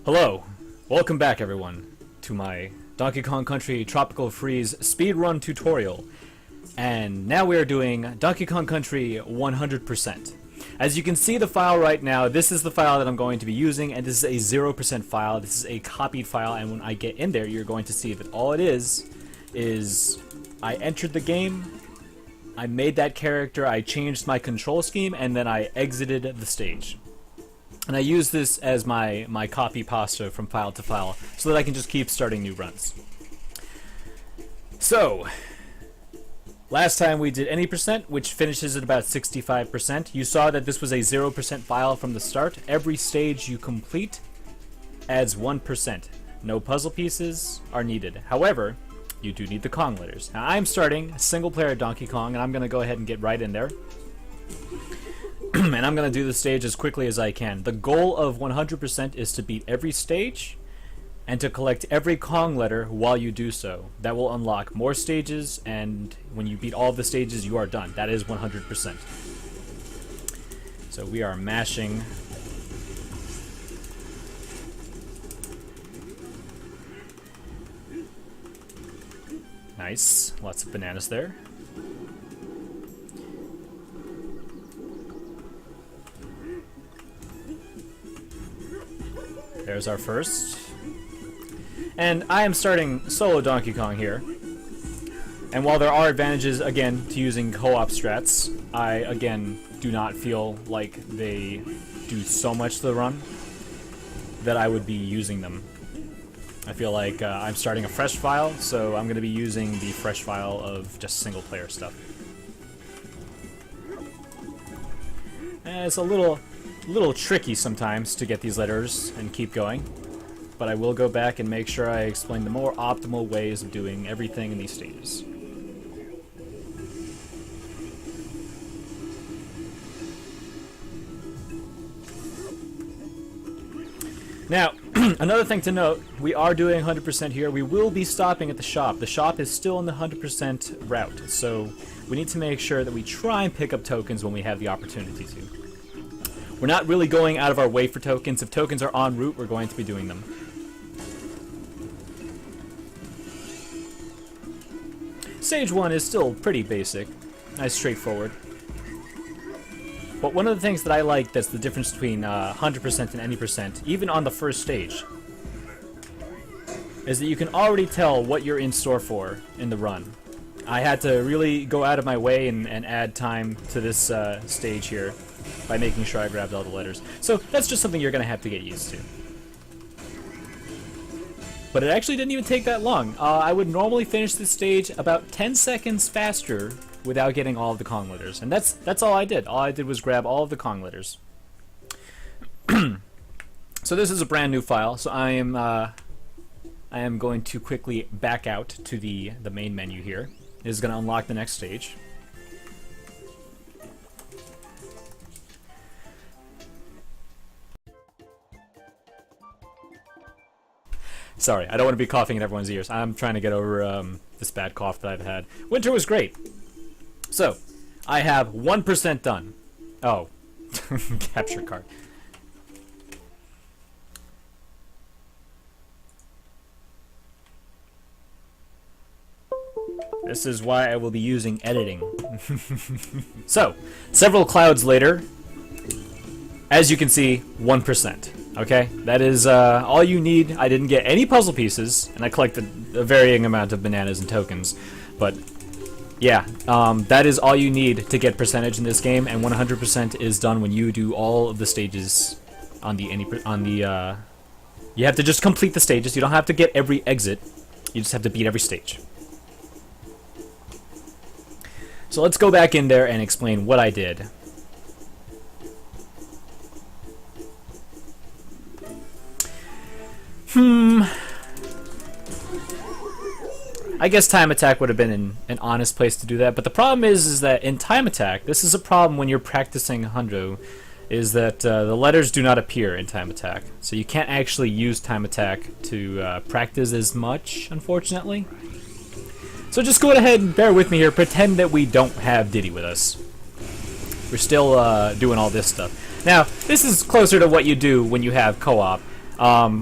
Hello, welcome back everyone to my Donkey Kong Country Tropical Freeze speedrun tutorial. And now we are doing Donkey Kong Country 100%. As you can see the file right now, this is the file that I'm going to be using, and this is a 0% file. This is a copied file, and when I get in there, you're going to see that all it is I entered the game, I made that character, I changed my control scheme, and then I exited the stage. And I use this as my copy pasta from file to file so that I can just keep starting new runs. So, last time we did any percent, which finishes at about 65%. You saw that this was a 0% file from the start. Every stage you complete adds 1%. No puzzle pieces are needed. However, you do need the Kong letters. Now I'm starting single player Donkey Kong, and I'm going to go ahead and get right in there. And I'm going to do the stage as quickly as I can. The goal of 100% is to beat every stage and to collect every Kong letter while you do so. That will unlock more stages, and when you beat all of the stages, you are done. That is 100%. So we are mashing. Nice. Lots of bananas there. There's our first. And I am starting solo Donkey Kong here. And while there are advantages, again, to using co-op strats, I, again, do not feel like they do so much to the run that I would be using them. I feel like I'm starting a fresh file, so I'm going to be using the fresh file of just single-player stuff. And it's a little tricky sometimes to get these letters and keep going, but I will go back and make sure I explain the more optimal ways of doing everything in these stages. Now, another thing to note, we are doing 100% here. We will be stopping at the shop. The shop is still in the 100% route, so we need to make sure that we try and pick up tokens when we have the opportunity to. We're not really going out of our way for tokens. If tokens are en route, we're going to be doing them. Stage 1 is still pretty basic. Nice straightforward. But one of the things that I like that's the difference between 100% and any percent, even on the first stage, is that you can already tell what you're in store for in the run. I had to really go out of my way and add time to this stage here by making sure I grabbed all the letters. So that's just something you're going to have to get used to. But it actually didn't even take that long. I would normally finish this stage about 10 seconds faster without getting all of the Kong letters. And that's all I did. All I did was grab all of the Kong letters. So this is a brand new file, so I am going to quickly back out to the main menu here. This is going to unlock the next stage. Sorry, I don't want to be coughing in everyone's ears. I'm trying to get over this bad cough that I've had. Winter was great. So, I have 1% done. Oh, capture card. This is why I will be using editing. So, several clouds later, as you can see, 1%. Okay, that is all you need. I didn't get any puzzle pieces, and I collected a varying amount of bananas and tokens. But yeah, that is all you need to get percentage in this game, and 100% is done when you do all of the stages on the you have to just complete the stages. You don't have to get every exit. You just have to beat every stage. So let's go back in there and explain what I did. I guess Time Attack would have been an honest place to do that, but the problem is that in Time Attack, this is a problem when you're practicing Hundo, is that the letters do not appear in Time Attack. So you can't actually use Time Attack to practice as much, unfortunately. So just go ahead and bear with me here, pretend that we don't have Diddy with us. We're still doing all this stuff. Now, this is closer to what you do when you have co-op.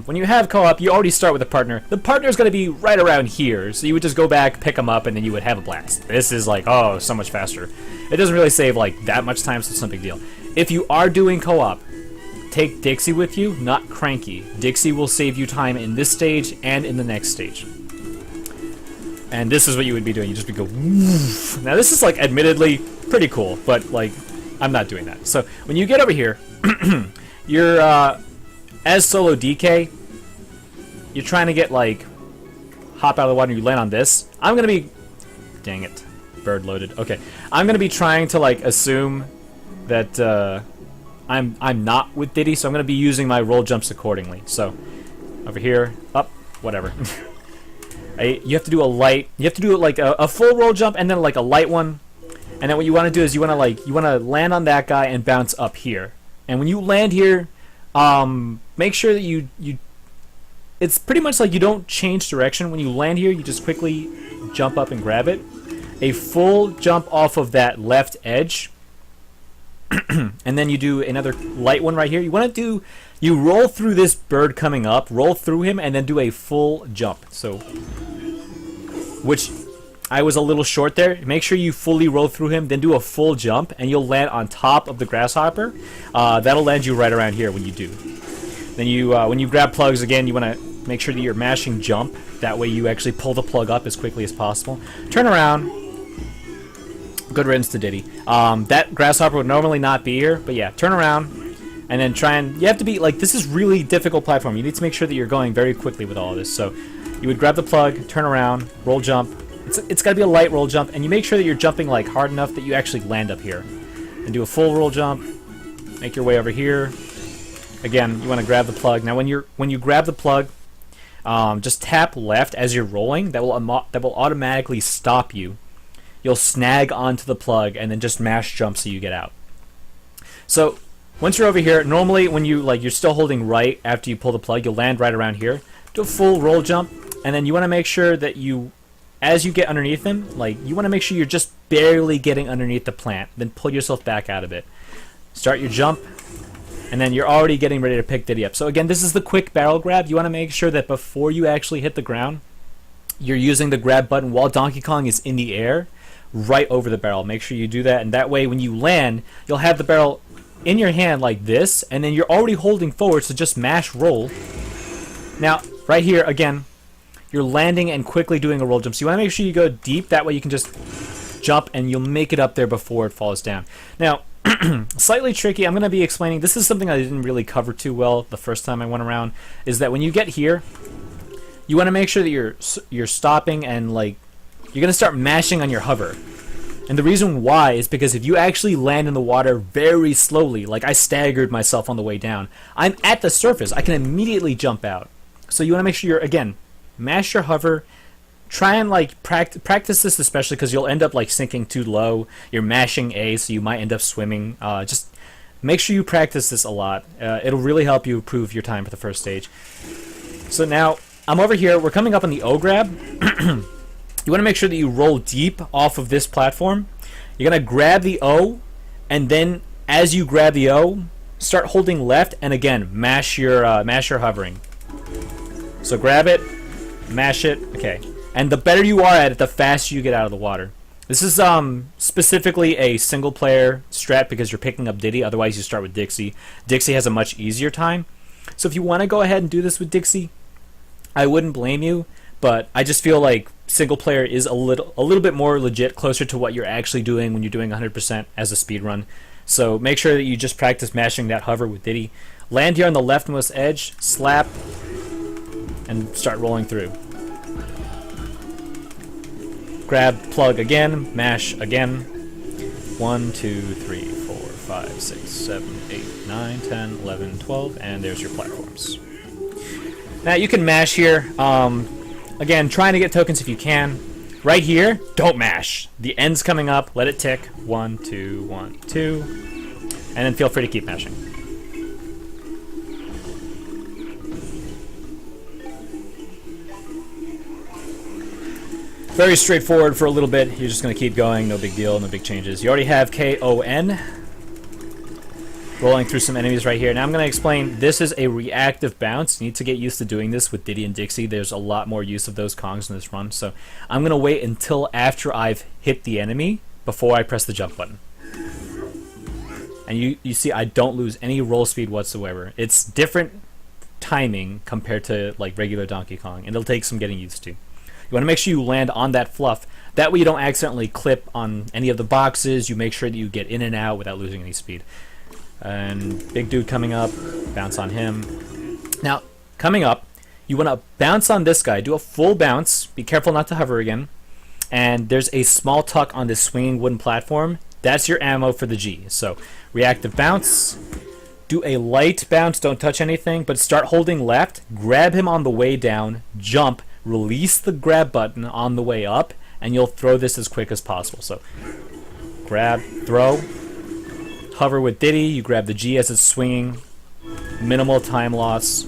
When you have co-op, you already start with a partner. The partner's going to be right around here, so you would just go back, pick them up, and then you would have a blast. This is like, oh, so much faster. It doesn't really save like that much time, so it's no big deal. If you are doing co-op, take Dixie with you, not Cranky. Dixie will save you time in this stage and in the next stage. And this is what you would be doing. You just be go woof. Now this is like admittedly pretty cool, but like I'm not doing that. So when you get over here, you're as solo DK, you're trying to get like hop out of the water and you land on this. I'm gonna be dang it, bird loaded. Okay. I'm gonna be trying to like assume that I'm not with Diddy, so I'm gonna be using my roll jumps accordingly. So over here, up, whatever. You have to do a light. You have to do like a full roll jump and then like a light one. And then what you want to do is you want to land on that guy and bounce up here. And when you land here, make sure that you it's pretty much like you don't change direction. When you land here, you just quickly jump up and grab it. A full jump off of that left edge. And then you do another light one right here. You roll through this bird coming up, roll through him, and then do a full jump. So, which I was a little short there. Make sure you fully roll through him, then do a full jump, and you'll land on top of the grasshopper. That'll land you right around here when you do. Then you, when you grab plugs again, you want to make sure that you're mashing jump. That way you actually pull the plug up as quickly as possible. Turn around. Good riddance to Diddy. That grasshopper would normally not be here, but yeah, turn around and then try and... You have to be, like, this is really difficult platform. You need to make sure that you're going very quickly with all of this. So you would grab the plug, turn around, roll jump. It's got to be a light roll jump, and you make sure that you're jumping, like, hard enough that you actually land up here. And do a full roll jump, make your way over here. Again, you want to grab the plug. Now, when you grab the plug, just tap left as you're rolling. That will automatically stop you. You'll snag onto the plug and then just mash jump so you get out. So once you're over here, normally when you're still holding right after you pull the plug, you'll land right around here. Do a full roll jump, and then you want to make sure that as you get underneath him, you want to make sure you're just barely getting underneath the plant. Then pull yourself back out of it. Start your jump, and then you're already getting ready to pick Diddy up. So again, this is the quick barrel grab. You want to make sure that before you actually hit the ground, you're using the grab button while Donkey Kong is in the air, right over the barrel. Make sure you do that, and that way when you land, you'll have the barrel in your hand like this, and then you're already holding forward, so just mash roll. Now, right here, again, you're landing and quickly doing a roll jump. So you want to make sure you go deep, that way you can just jump and you'll make it up there before it falls down. Now, slightly tricky, I'm going to be explaining, this is something I didn't really cover too well the first time I went around, is that when you get here, you want to make sure that you're stopping and you're going to start mashing on your hover. And the reason why is because if you actually land in the water very slowly, like I staggered myself on the way down, I'm at the surface. I can immediately jump out. So you want to make sure you're, again, mash your hover. Try and practice this, especially because you'll end up sinking too low. You're mashing A, so you might end up swimming. Just make sure you practice this a lot. It'll really help you improve your time for the first stage. So now I'm over here. We're coming up on the O grab. You want to make sure that you roll deep off of this platform. You're going to grab the O, and then as you grab the O, start holding left, and again, mash your hovering. So grab it, mash it, okay. And the better you are at it, the faster you get out of the water. This is specifically a single player strat because you're picking up Diddy, otherwise you start with Dixie. Dixie has a much easier time. So if you want to go ahead and do this with Dixie, I wouldn't blame you, but I just feel like single player is a little bit more legit, closer to what you're actually doing when you're doing 100% as a speed run. So make sure that you just practice mashing that hover with Diddy. Land here on the leftmost edge, slap, and start rolling through. Grab plug again, mash again. 1, 2, 3, 4, 5, 6, 7, 8, 9, 10, 11, 12, and there's your platforms. Now you can mash here. Again, trying to get tokens if you can. Right here, don't mash. The end's coming up. Let it tick. 1, 2, 1, 2. And then feel free to keep mashing. Very straightforward for a little bit. You're just going to keep going. No big deal. No big changes. You already have KON. rolling through some enemies right here. Now I'm going to explain, this is a reactive bounce. You need to get used to doing this with Diddy and Dixie. There's a lot more use of those Kongs in this run. So I'm going to wait until after I've hit the enemy before I press the jump button. And you see I don't lose any roll speed whatsoever. It's different timing compared to like regular Donkey Kong, and it'll take some getting used to. You want to make sure you land on that fluff. That way you don't accidentally clip on any of the boxes. You make sure that you get in and out without losing any speed. And big dude coming up, bounce on him. Now, coming up, you want to bounce on this guy. Do a full bounce. Be careful not to hover again. And there's a small tuck on this swinging wooden platform. That's your ammo for the G. So, reactive bounce. Do a light bounce. Don't touch anything, but start holding left. Grab him on the way down. Jump. Release the grab button on the way up, and you'll throw this as quick as possible. So, grab, throw. Hover with Diddy. You grab the G as it's swinging. Minimal time loss.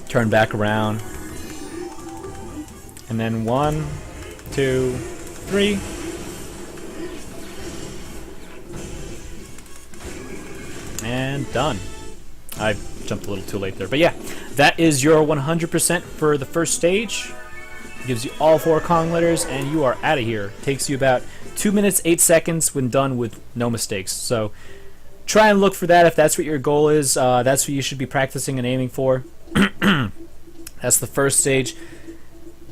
Turn back around. And then 1, 2, 3. And done. I jumped a little too late there. But yeah, that is your 100% for the first stage. Gives you all 4 Kong letters, and you are out of here. Takes you about 2 minutes, 8 seconds when done with no mistakes. So try and look for that if that's what your goal is. That's what you should be practicing and aiming for. That's the first stage.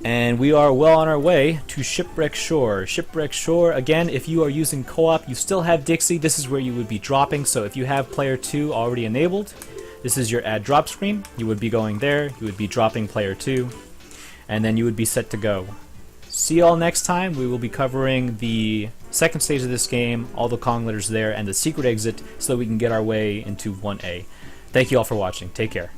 And we are well on our way to Shipwreck Shore. Shipwreck Shore, again, if you are using co-op, you still have Dixie. This is where you would be dropping. So if you have player 2 already enabled, this is your add drop screen. You would be going there. You would be dropping player 2. And then you would be set to go. See you all next time. We will be covering the second stage of this game, all the Kong letters there, and the secret exit so that we can get our way into 1A. Thank you all for watching. Take care.